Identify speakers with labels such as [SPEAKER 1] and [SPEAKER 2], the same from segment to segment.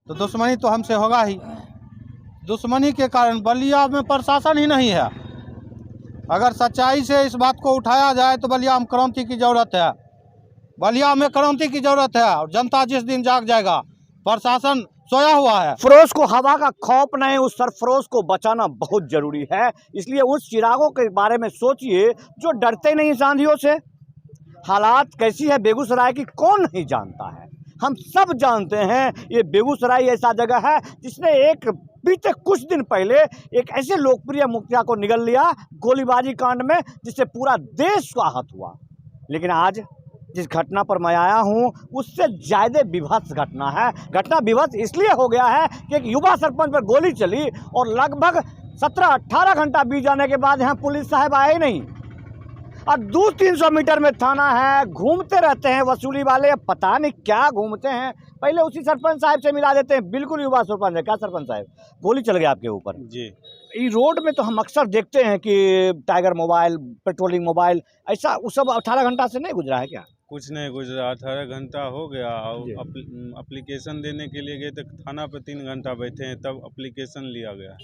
[SPEAKER 1] तो दुश्मनी तो हमसे होगा ही। दुश्मनी के कारण बलिया में प्रशासन ही नहीं है। अगर सच्चाई से इस बात को उठाया जाए तो बलिया में क्रांति की जरूरत है। बलिया में क्रांति की जरूरत है और जनता जिस दिन जाग जाएगा, प्रशासन सोया हुआ है।
[SPEAKER 2] फरोज को हवा का खौफ नहीं, उस सरफरोश को बचाना बहुत जरूरी है। इसलिए उस चिरागों के बारे में सोचिए जो डरते नहीं इस आंधियों से। हालात कैसी है बेगूसराय की कौन नहीं जानता है, हम सब जानते हैं। ये बेगूसराय ऐसा जगह है जिसने एक बीते कुछ दिन पहले एक ऐसे लोकप्रिय मुखिया को निगल लिया गोलीबारी कांड में, जिससे पूरा देश आहत हुआ। लेकिन आज जिस घटना पर मैं आया हूं उससे ज़्यादा विभत्स घटना है। घटना विभत्स इसलिए हो गया है कि एक युवा सरपंच पर गोली चली और लगभग 17-18 घंटा बीत जाने के बाद यहाँ पुलिस साहब आए नहीं। और 200-300 मीटर में थाना है, घूमते रहते हैं वसूली वाले, पता नहीं क्या घूमते हैं। पहले उसी सरपंच साहब से मिला देते हैं, बिल्कुल युवा सरपंच है। क्या सरपंच साहब, गोली चल गया आपके ऊपर
[SPEAKER 1] जी।
[SPEAKER 2] ये रोड में तो हम अक्सर देखते हैं कि टाइगर मोबाइल, पेट्रोलिंग मोबाइल, ऐसा उस सब 18 घंटा से नहीं गुजरा है क्या?
[SPEAKER 3] कुछ नहीं गुजरा, 18 घंटा हो गया। और एप्लीकेशन देने के लिए गए तो थाना पे 3 घंटा बैठे हैं, तब एप्लीकेशन लिया गया।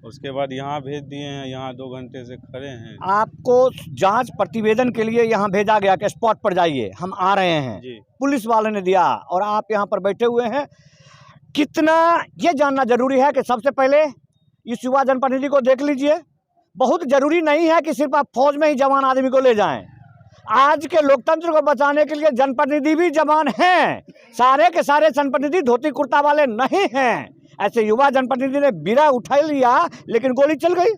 [SPEAKER 3] उसके बाद यहाँ भेज दिए हैं, यहाँ 2 घंटे से खड़े हैं।
[SPEAKER 2] आपको जांच प्रतिवेदन के लिए यहाँ भेजा गया कि स्पॉट पर जाइए, हम आ रहे हैं
[SPEAKER 3] जी।
[SPEAKER 2] पुलिस वाले ने दिया और आप यहाँ पर बैठे हुए हैं। कितना ये जानना जरूरी है कि सबसे पहले इस युवा जनप्रतिनिधि को देख लीजिए। बहुत जरूरी नहीं है कि सिर्फ आप फौज में ही जवान आदमी को ले जाएं। आज के लोकतंत्र को बचाने के लिए जनप्रतिनिधि भी जवान हैं। सारे के सारे जनप्रतिनिधि धोती कुर्ता वाले नहीं हैं। ऐसे युवा जनप्रतिनिधि ने बीड़ा उठा लिया लेकिन गोली चल गई।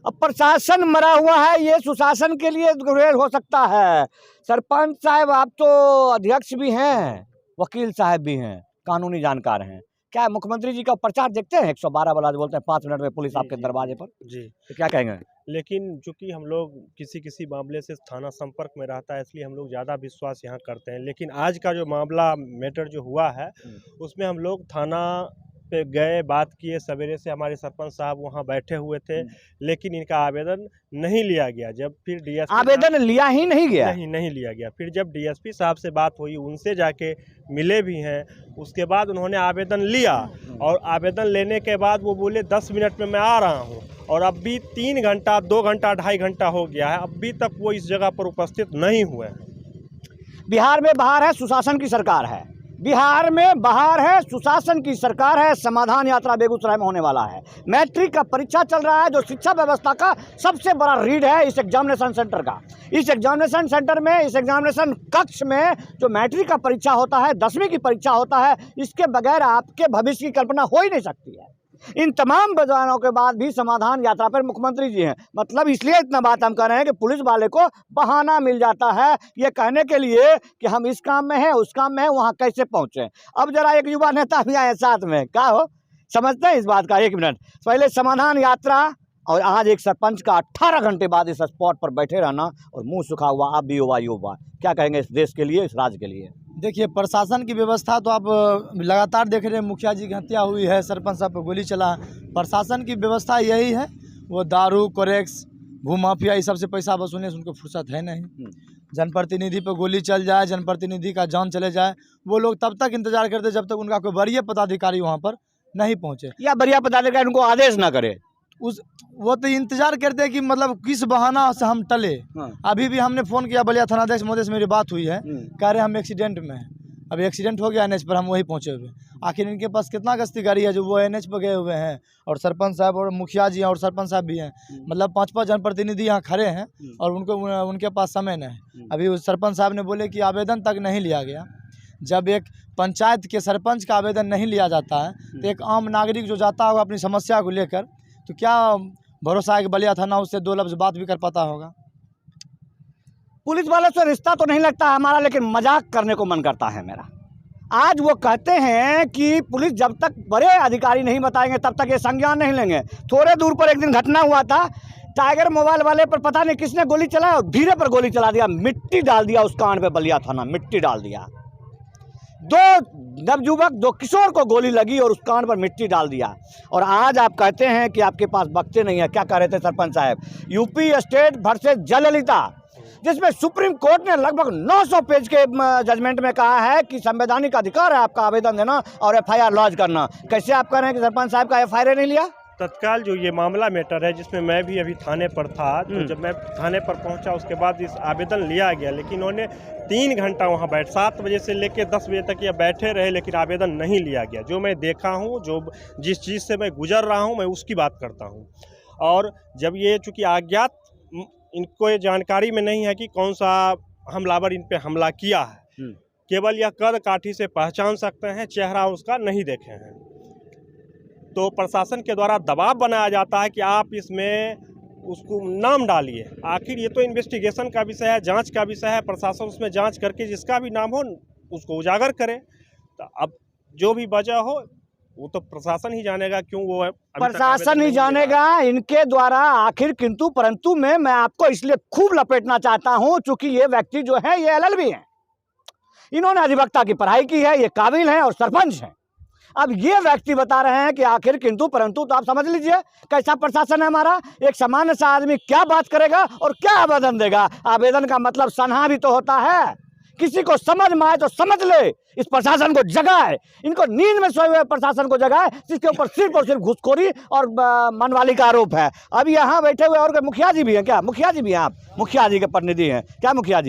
[SPEAKER 2] अब प्रशासन मरा हुआ है, ये सुशासन के लिए गुरेज हो सकता है। सरपंच साहब आप तो अध्यक्ष भी हैं, वकील साहब भी हैं, कानूनी जानकार हैं। क्या मुख्यमंत्री जी का प्रचार देखते हैं? 112 वाला बोलते हैं 5 मिनट में पुलिस आपके दरवाजे पर
[SPEAKER 4] जी।
[SPEAKER 2] तो क्या कहेंगे?
[SPEAKER 4] लेकिन चूंकि हम लोग किसी मामले से थाना संपर्क में रहता है, इसलिए हम लोग ज़्यादा विश्वास यहाँ करते हैं। लेकिन आज का जो मामला मैटर जो हुआ है उसमें हम लोग थाना पे गए, बात किए। सवेरे से हमारे सरपंच साहब वहाँ बैठे हुए थे, लेकिन इनका आवेदन नहीं लिया गया। जब फिर डीएसपी
[SPEAKER 2] आवेदन लिया ही नहीं गया,
[SPEAKER 4] नहीं लिया गया। फिर जब डीएसपी साहब से बात हुई, उनसे जाके मिले भी हैं, उसके बाद उन्होंने आवेदन लिया। और आवेदन लेने के बाद वो बोले 10 मिनट में मैं आ रहा हूँ। और अब भी 3 घंटा, 2 घंटा, 2.5 घंटा हो गया है, अभी तक वो इस जगह पर उपस्थित नहीं हुए।
[SPEAKER 2] बिहार में बाहर है, सुशासन की सरकार है। बिहार में बाहर है, सुशासन की सरकार है। समाधान यात्रा बेगूसराय में होने वाला है। मैट्रिक का परीक्षा चल रहा है, जो शिक्षा व्यवस्था का सबसे बड़ा रीढ़ है इस एग्जामिनेशन सेंटर का। इस एग्जामिनेशन सेंटर में, इस एग्जामिनेशन कक्ष में जो मैट्रिक का परीक्षा होता है, 10वीं की परीक्षा होता है, इसके बगैर आपके भविष्य की कल्पना हो ही नहीं सकती है। इन तमाम बयानों के बाद भी समाधान यात्रा पर मुख्यमंत्री जी हैं। मतलब इसलिए इतना बात हम कह रहे हैं कि पुलिस वाले को बहाना मिल जाता है ये कहने के लिए कि हम इस काम में हैं, उस काम में हैं, वहाँ कैसे पहुँचे। अब जरा एक युवा नेता भी आए साथ में, क्या हो समझते हैं इस बात का? 1 मिनट पहले समाधान यात्रा और आज एक सरपंच का 18 घंटे बाद इस स्पॉट पर बैठे रहना और मुँह सुखा हुआ आप भी युवा, क्या कहेंगे इस देश के लिए, इस राज्य के लिए?
[SPEAKER 1] देखिए, प्रशासन की व्यवस्था तो आप लगातार देख रहे हैं। मुखिया जी की हत्या हुई है, सरपंच साहब पर गोली चला। प्रशासन की व्यवस्था यही है, वो दारू, कोरेक्स, भूमाफिया, इस सबसे पैसा वसूलने से उनको फुर्सत है नहीं। जनप्रतिनिधि पर गोली चल जाए, जनप्रतिनिधि का जान चले जाए, वो लोग तब तक इंतजार करते जब तक उनका कोई वरीय पदाधिकारी वहाँ पर नहीं पहुँचे
[SPEAKER 2] या वरीय पदाधिकारी उनको आदेश ना करे।
[SPEAKER 1] वो तो इंतजार करते हैं कि मतलब किस बहाना से हम टले। अभी भी हमने फ़ोन किया बलिया थानाध्यक्ष महोदय से, मेरी बात हुई है, कह रहे हम एक्सीडेंट में हैं। अभी एक्सीडेंट हो गया एनएच पर, हम वहीं पहुंचे हुए। आखिर इनके पास कितना गश्ती गाड़ी है जो वो एनएच पर गए हुए हैं? और सरपंच साहब और मुखिया जी और सरपंच साहब भी हैं, मतलब 5-5 जनप्रतिनिधि यहाँ खड़े हैं और उनके पास समय नहीं है। अभी सरपंच साहब ने बोले कि आवेदन तक नहीं लिया गया। जब एक पंचायत के सरपंच का आवेदन नहीं लिया जाता है तो एक आम नागरिक जो जाता होगा अपनी समस्या को लेकर, तो क्या भरोसा है कि बलिया थाना उससे 2 लफ्ज़ बात भी कर पाता होगा?
[SPEAKER 2] पुलिस वाले से रिश्ता तो नहीं लगता है हमारा, लेकिन मजाक करने को मन करता है मेरा। आज वो कहते हैं कि पुलिस जब तक बड़े अधिकारी नहीं बताएंगे तब तक ये संज्ञान नहीं लेंगे। थोड़े दूर पर एक दिन घटना हुआ था, टाइगर मोबाइल वाले पर पता नहीं किसने गोली चलाया और धीरे पर गोली चला दिया, मिट्टी डाल दिया उस कांड पे। बलिया थाना मिट्टी डाल दिया। 2 नवयुवक, 2 किशोर को गोली लगी और उस कांड पर मिट्टी डाल दिया। और आज आप कहते हैं कि आपके पास बख्ते नहीं है। क्या कह रहे थे सरपंच साहब? यूपी स्टेट वर्सेस जयललिता, जिसमें सुप्रीम कोर्ट ने लगभग 900 पेज के जजमेंट में कहा है कि संवैधानिक अधिकार है आपका आवेदन देना और एफआईआर लॉन्च करना। कैसे आप कह रहे हैं कि सरपंच साहब का एफआईआर नहीं लिया?
[SPEAKER 4] तत्काल जो ये मामला मैटर है जिसमें मैं भी अभी थाने पर था, तो जब मैं थाने पर पहुंचा उसके बाद इस आवेदन लिया गया, लेकिन उन्होंने 3 घंटा वहां 7 बजे से लेकर 10 बजे तक ये बैठे रहे, लेकिन आवेदन नहीं लिया गया। जो मैं देखा हूं, जो जिस चीज़ से मैं गुजर रहा हूं, मैं उसकी बात करता हूं। और जब ये चूँकि अज्ञात, इनको ये जानकारी में नहीं है कि कौन सा हमलावर इन पर हमला किया है, केवल यह कद काठी से पहचान सकते हैं, चेहरा उसका नहीं देखे हैं। तो प्रशासन के द्वारा दबाव बनाया जाता है कि आप इसमें उसको नाम डालिए। आखिर ये तो इन्वेस्टिगेशन का विषय है, जांच का विषय है। प्रशासन उसमें जांच करके जिसका भी नाम हो उसको उजागर करे। तो अब जो भी वजह हो वो तो प्रशासन ही जानेगा, क्यों वो
[SPEAKER 2] प्रशासन ही जानेगा। इनके द्वारा आखिर किंतु परंतु में मैं आपको इसलिए खूब लपेटना चाहता हूं, चूंकि ये व्यक्ति जो है ये एलएलबी हैं, इन्होंने अधिवक्ता की पढ़ाई की है, ये काबिल हैं और सरपंच हैं। अब ये व्यक्ति बता रहे हैं कि आखिर किंतु परंतु, तो आप समझ लीजिए कैसा प्रशासन है हमारा। एक सामान्य सा आदमी क्या बात करेगा और क्या आवेदन देगा? आवेदन का मतलब सनहा भी तो होता है। किसी को समझ में आए तो समझ ले, इस प्रशासन को जगाए, इनको नींद में सोए हुए प्रशासन को जगाए, जिसके ऊपर सिर्फ और सिर्फ घुसखोरी और मनवाली का आरोप है। अब यहाँ बैठे हुए और मुखिया जी भी हैं क्या? मुखिया जी भी हैं आप? मुखिया जी के प्रतिनिधि हैं क्या? मुखिया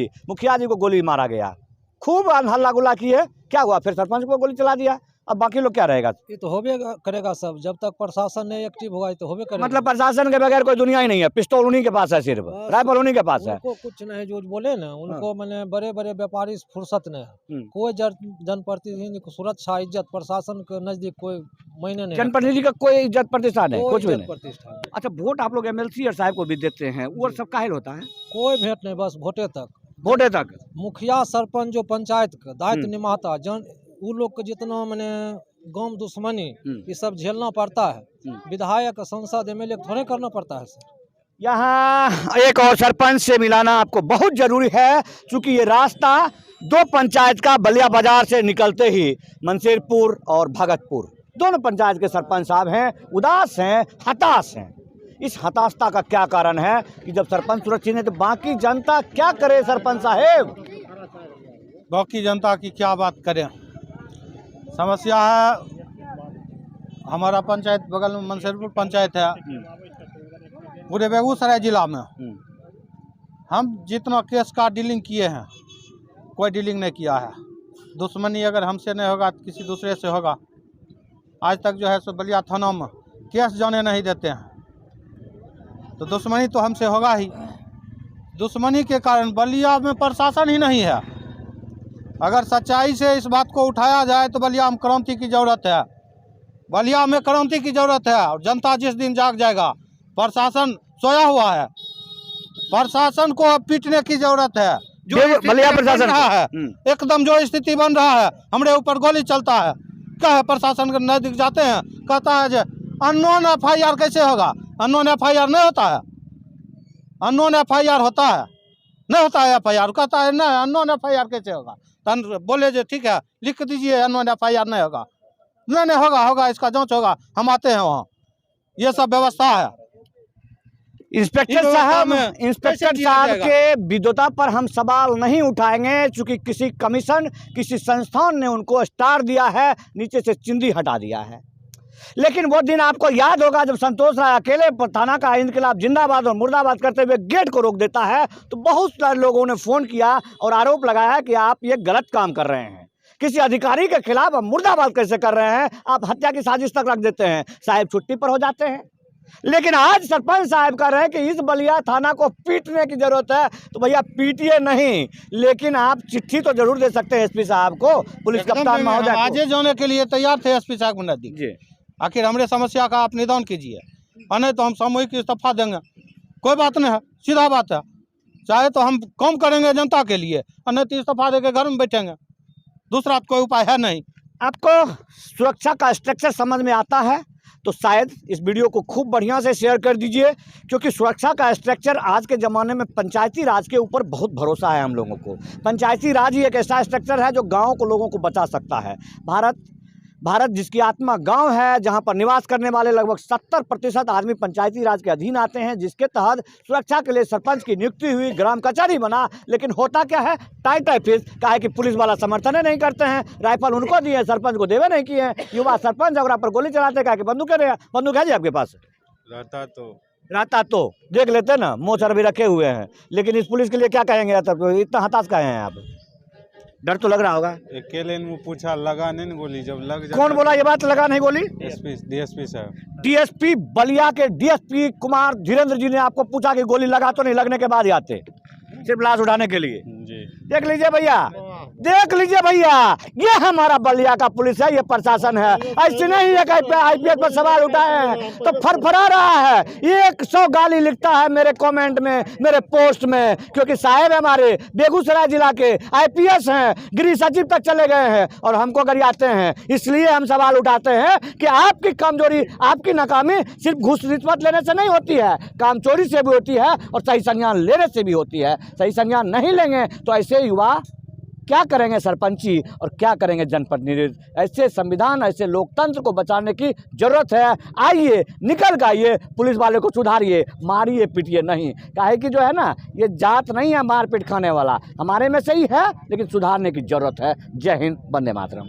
[SPEAKER 2] जी को गोली मारा गया, खूब हल्ला गुल्ला किए, क्या हुआ? फिर सरपंच को गोली चला दिया। अब बाकी लोग क्या रहेगा?
[SPEAKER 5] ये तो होबे करेगा सब, जब तक प्रशासन नहीं एक्टिव होगा तो होबे करेगा।
[SPEAKER 2] मतलब प्रशासन के बगैर कोई दुनिया ही नहीं है। पिस्तौल उन्हीं के पास है, सिर्फ राइफल उन्हीं के पास है।
[SPEAKER 5] उनको कुछ नहीं, जो बोले ना उनको मैंने बड़े बड़े व्यापारी फुर्सत नहीं। कोई जनप्रतिनिधि को सुरक्षा इज्जत प्रशासन के नजदीक कोई मायने नहीं।
[SPEAKER 2] जनप्रतिनिधि का कोई इज्जत प्रतिष्ठान है? कुछ भी नहीं।
[SPEAKER 5] प्रतिष्ठान।
[SPEAKER 2] अच्छा, वोट आप लोग एमएलसी साहब को भी देते हैं, वो सब काहे होता है?
[SPEAKER 5] कोई भेंट नहीं, बस वोटे तक।
[SPEAKER 2] वोटे तक
[SPEAKER 5] मुखिया सरपंच जो पंचायत का दायित्व निभाता, वो लोग को जितना मैंने गांव दुश्मनी ये सब झेलना पड़ता है, विधायक सांसद एमएलए थोड़े करना पड़ता है सर।
[SPEAKER 2] यहाँ एक और सरपंच से मिलाना आपको बहुत जरूरी है, क्योंकि ये रास्ता 2 पंचायत का बलिया बाजार से निकलते ही मंसेरपुर और भगतपुर, दोनों पंचायत के सरपंच साहब हैं, उदास हैं, हताश हैं। इस हताशता का क्या कारण है कि जब सरपंच सुरक्षित है तो बाकी जनता क्या करे? सरपंच साहेब,
[SPEAKER 6] बाकी जनता की क्या बात करें? समस्या है, हमारा पंचायत बगल में मंसेरपुर पंचायत है, पूरे बेगूसराय जिला में। हम जितना केस का डीलिंग किए हैं, कोई डीलिंग नहीं किया है। दुश्मनी अगर हमसे नहीं होगा तो किसी दूसरे से होगा। आज तक जो है सो बलिया थाना में केस जाने नहीं देते हैं, तो दुश्मनी तो हमसे होगा ही। दुश्मनी के कारण बलिया में प्रशासन ही नहीं है। अगर सच्चाई से इस बात को उठाया जाए तो बलिया में क्रांति की ज़रूरत है। बलिया में क्रांति की ज़रूरत है। और जनता जिस दिन जाग जाएगा, प्रशासन सोया हुआ है, प्रशासन को अब पीटने की ज़रूरत है। जो
[SPEAKER 2] बलिया प्रशासन
[SPEAKER 6] रहा है, एकदम जो स्थिति बन रहा है, हमारे ऊपर गोली चलता है, क्या है? प्रशासन के नजदीक जाते हैं, कहता है जो अननोन एफआईआर कैसे होगा? अननोन एफआईआर नहीं होता है। अननोन एफआईआर होता है, नहीं होता है एफआईआर। कहता है नहीं, अननोन एफआईआर कैसे होगा? तो बोले जो ठीक है, लिख दीजिए अननोन एफआईआर नहीं होगा। नहीं होगा, इसका जांच होगा, हम आते हैं वहाँ। ये सब व्यवस्था है।
[SPEAKER 2] इंस्पेक्टर साहब के विद्वता पर हम सवाल नहीं उठाएंगे, चूंकि किसी कमीशन, किसी संस्थान ने उनको स्टार दिया है, नीचे से चिंदी हटा दिया है। लेकिन वो दिन आपको याद होगा जब संतोष राय अकेले थाना का इनकलाब जिंदाबाद और मुर्दाबाद करते हुए गेट को रोक देता है, तो बहुत सारे लोगों ने फोन किया और आरोप लगाया कि आप ये गलत काम कर रहे हैं। किसी अधिकारी के खिलाफ आप मुर्दाबाद कैसे कर रहे हैं? आप हत्या की साजिश तक रख देते हैं। साहब छुट्टी पर हो जाते हैं। लेकिन आज सरपंच साहब कह रहे हैं कि इस बलिया थाना को पीटने की जरूरत है। तो भैया पीटिए नहीं, लेकिन आप चिट्ठी तो जरूर दे सकते हैं एसपी साहब को, पुलिस कप्तान महोदय को।
[SPEAKER 6] आज जाने के लिए तैयार थे एसपी साहब के नजदीक। आखिर हमारे समस्या का आप निदान कीजिए, और नहीं तो हम सामूहिक इस्तीफा देंगे। कोई बात नहीं है, सीधा बात है। चाहे तो हम काम करेंगे जनता के लिए, और नहीं तो इस्तीफा देकर घर में बैठेंगे। दूसरा कोई उपाय है नहीं।
[SPEAKER 2] आपको सुरक्षा का स्ट्रक्चर समझ में आता है तो शायद इस वीडियो को खूब बढ़िया से शेयर कर दीजिए, क्योंकि सुरक्षा का स्ट्रक्चर आज के ज़माने में पंचायती राज के ऊपर बहुत भरोसा है हम लोगों को। पंचायती राज ही एक ऐसा स्ट्रक्चर है जो गाँव को लोगों को बचा सकता है। भारत भारत जिसकी आत्मा गांव है, जहां पर निवास करने वाले लगभग 70% आदमी पंचायती राज के अधीन आते हैं, जिसके तहत सुरक्षा के लिए सरपंच की नियुक्ति हुई, ग्राम कचहरी बना। लेकिन होता क्या है, टाई फीस का है कि पुलिस वाला समर्थन नहीं करते हैं, राइफल उनको दिए, सरपंच को देवे नहीं किए हैं। युवा सरपंच अगर पर गोली चलाते क्या कि बंदूक है जी आपके पास? रहता तो देख लेते ना, मोचर भी रखे हुए हैं। लेकिन इस पुलिस के लिए क्या कहेंगे, इतना हताश कहे हैं आप? डर तो लग रहा होगा।
[SPEAKER 3] अकेले ने पूछा, लगा नहीं गोली, जब लग जाता।
[SPEAKER 2] कौन बोला ये बात, लगा नहीं गोली?
[SPEAKER 3] डीएसपी साहब।
[SPEAKER 2] डीएसपी बलिया के डीएसपी कुमार धीरेन्द्र जी ने आपको पूछा कि गोली लगा तो नहीं, लगने के बाद ही आते सिर्फ लाश उठाने के लिए।
[SPEAKER 3] जी
[SPEAKER 2] देख लीजिए भैया, देख लीजिए भैया, ये हमारा बलिया का पुलिस है, ये प्रशासन है। ऐसे नहीं है कि आईपीएस पर सवाल उठाए हैं तो फरफरा रहा है। 100 गाली लिखता है मेरे कमेंट में, मेरे पोस्ट में, क्योंकि साहब हमारे बेगूसराय जिला के आईपीएस हैं, गृह सचिव तक चले गए हैं और हमको गरियाते हैं। इसलिए हम सवाल उठाते हैं कि आपकी कमजोरी, आपकी नाकामी सिर्फ घूस रिश्वत लेने से नहीं होती है, काम चोरी से भी होती है और सही संज्ञान लेने से भी होती है। सही संज्ञान नहीं लेंगे तो ऐसे युवा क्या करेंगे सरपंची और क्या करेंगे जनप्रतिनिधि। ऐसे संविधान, ऐसे लोकतंत्र को बचाने की जरूरत है। आइए निकल के आइए, पुलिस वाले को सुधारिए, मारिए पीटिए नहीं। काहे कि जो है ना, ये जात नहीं है मार पीट खाने वाला, हमारे में से ही है, लेकिन सुधारने की जरूरत है। जय हिंद, वंदे मातरम।